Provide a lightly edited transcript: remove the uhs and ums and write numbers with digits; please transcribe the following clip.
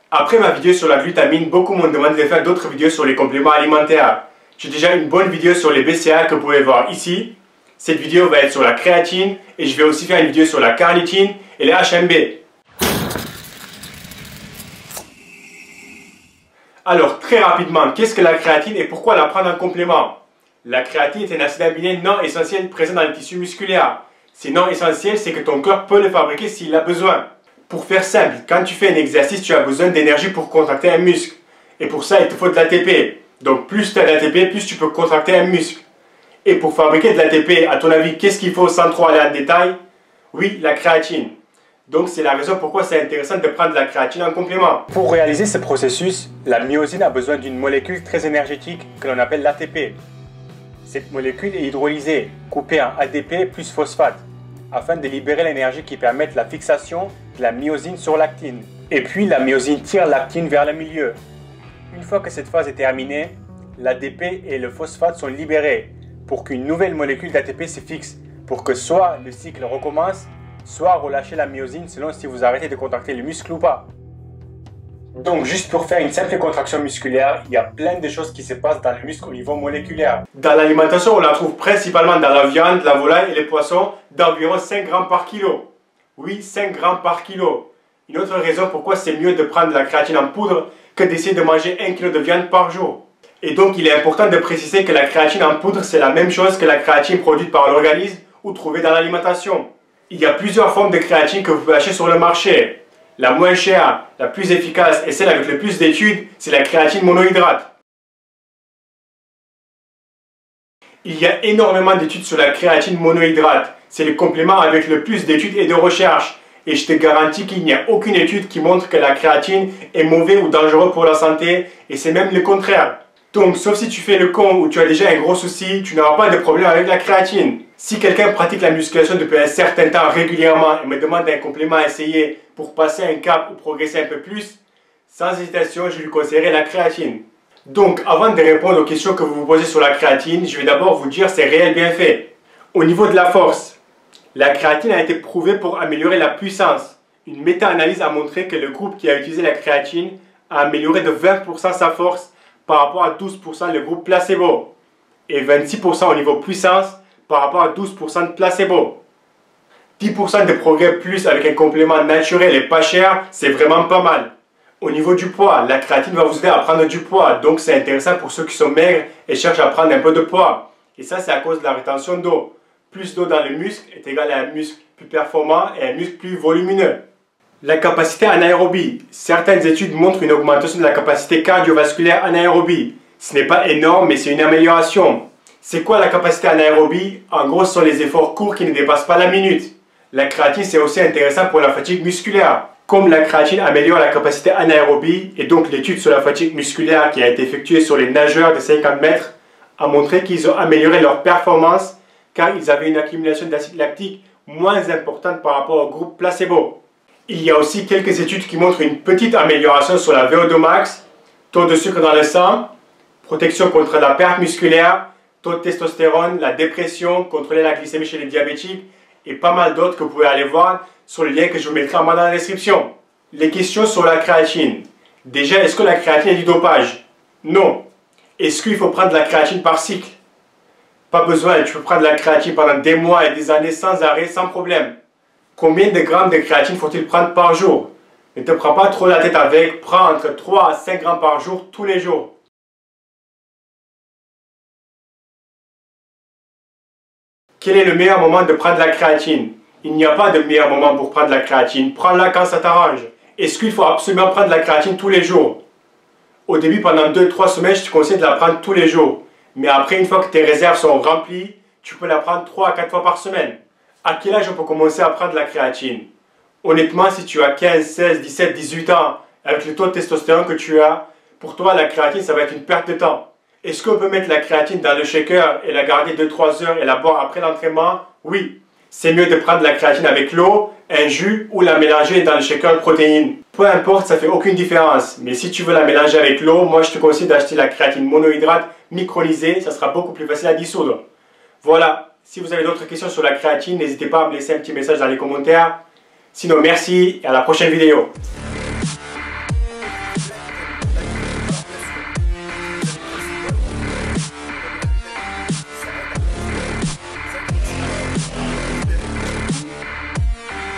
Après ma vidéo sur la glutamine, beaucoup m'ont demandé de faire d'autres vidéos sur les compléments alimentaires. J'ai déjà une bonne vidéo sur les BCA que vous pouvez voir ici. Cette vidéo va être sur la créatine et je vais aussi faire une vidéo sur la carnitine et les HMB. Alors très rapidement, qu'est-ce que la créatine et pourquoi la prendre en complément? La créatine est un acide aminé non essentiel présent dans les tissus musculaires. C'est non essentiel, c'est que ton corps peut le fabriquer s'il a besoin. Pour faire simple, quand tu fais un exercice, tu as besoin d'énergie pour contracter un muscle. Et pour ça, il te faut de l'ATP. Donc plus tu as d'ATP, plus tu peux contracter un muscle. Et pour fabriquer de l'ATP, à ton avis, qu'est-ce qu'il faut sans trop aller en détail? Oui, la créatine. Donc c'est la raison pourquoi c'est intéressant de prendre de la créatine en complément. Pour réaliser ce processus, la myosine a besoin d'une molécule très énergétique que l'on appelle l'ATP. Cette molécule est hydrolysée, coupée en ADP plus phosphate, afin de libérer l'énergie qui permet la fixation de la myosine sur l'actine. Et puis la myosine tire l'actine vers le milieu. Une fois que cette phase est terminée, l'ADP et le phosphate sont libérés pour qu'une nouvelle molécule d'ATP se fixe, pour que soit le cycle recommence, soit relâcher la myosine selon si vous arrêtez de contracter le muscle ou pas. Donc juste pour faire une simple contraction musculaire, il y a plein de choses qui se passent dans le muscle au niveau moléculaire. Dans l'alimentation, on la trouve principalement dans la viande, la volaille et les poissons d'environ 5 grammes par kilo. Oui, 5 grammes par kilo. Une autre raison pourquoi c'est mieux de prendre de la créatine en poudre que d'essayer de manger 1 kg de viande par jour. Et donc il est important de préciser que la créatine en poudre c'est la même chose que la créatine produite par l'organisme ou trouvée dans l'alimentation. Il y a plusieurs formes de créatine que vous pouvez acheter sur le marché. La moins chère, la plus efficace et celle avec le plus d'études, c'est la créatine monohydrate. Il y a énormément d'études sur la créatine monohydrate. C'est le complément avec le plus d'études et de recherches. Et je te garantis qu'il n'y a aucune étude qui montre que la créatine est mauvaise ou dangereuse pour la santé. Et c'est même le contraire. Donc, sauf si tu fais le con ou tu as déjà un gros souci, tu n'auras pas de problème avec la créatine. Si quelqu'un pratique la musculation depuis un certain temps régulièrement et me demande un complément à essayer pour passer un cap ou progresser un peu plus, sans hésitation, je lui conseillerais la créatine. Donc, avant de répondre aux questions que vous vous posez sur la créatine, je vais d'abord vous dire ses réels bienfaits. Au niveau de la force, la créatine a été prouvée pour améliorer la puissance. Une méta-analyse a montré que le groupe qui a utilisé la créatine a amélioré de 20% sa force par rapport à 12% le groupe placebo et 26% au niveau puissance par rapport à 12% de placebo. 10% de progrès plus avec un complément naturel et pas cher, c'est vraiment pas mal. Au niveau du poids, la créatine va vous aider à prendre du poids, donc c'est intéressant pour ceux qui sont maigres et cherchent à prendre un peu de poids. Et ça, c'est à cause de la rétention d'eau. Plus d'eau dans le muscle est égal à un muscle plus performant et un muscle plus volumineux. La capacité anaérobie. Certaines études montrent une augmentation de la capacité cardiovasculaire anaérobie. Ce n'est pas énorme, mais c'est une amélioration. C'est quoi la capacité anaérobie? En gros, ce sont les efforts courts qui ne dépassent pas la minute. La créatine, c'est aussi intéressant pour la fatigue musculaire. Comme la créatine améliore la capacité anaérobie, et donc l'étude sur la fatigue musculaire qui a été effectuée sur les nageurs de 50 mètres a montré qu'ils ont amélioré leur performance car ils avaient une accumulation d'acide lactique moins importante par rapport au groupe placebo. Il y a aussi quelques études qui montrent une petite amélioration sur la VO2 max, taux de sucre dans le sang, protection contre la perte musculaire, taux de testostérone, la dépression, contrôler la glycémie chez les diabétiques et pas mal d'autres que vous pouvez aller voir sur le lien que je vous mettrai en bas dans la description. Les questions sur la créatine. Déjà, est-ce que la créatine est du dopage? Non. Est-ce qu'il faut prendre de la créatine par cycle? Pas besoin, tu peux prendre de la créatine pendant des mois et des années sans arrêt, sans problème. Combien de grammes de créatine faut-il prendre par jour? Ne te prends pas trop la tête avec, prends entre 3 à 5 grammes par jour tous les jours. Quel est le meilleur moment de prendre la créatine? Il n'y a pas de meilleur moment pour prendre la créatine, prends-la quand ça t'arrange. Est-ce qu'il faut absolument prendre la créatine tous les jours? Au début, pendant 2-3 semaines, je te conseille de la prendre tous les jours. Mais après, une fois que tes réserves sont remplies, tu peux la prendre 3 à 4 fois par semaine. À quel âge on peut commencer à prendre la créatine? Honnêtement, si tu as 15, 16, 17, 18 ans, avec le taux de testostérone que tu as, pour toi, la créatine, ça va être une perte de temps. Est-ce qu'on peut mettre la créatine dans le shaker et la garder 2-3 heures et la boire après l'entraînement? Oui. C'est mieux de prendre la créatine avec l'eau, un jus ou la mélanger dans le shaker de protéines. Peu importe, ça fait aucune différence. Mais si tu veux la mélanger avec l'eau, moi je te conseille d'acheter la créatine monohydrate micronisée. Ça sera beaucoup plus facile à dissoudre. Voilà. Si vous avez d'autres questions sur la créatine, n'hésitez pas à me laisser un petit message dans les commentaires. Sinon, merci et à la prochaine vidéo.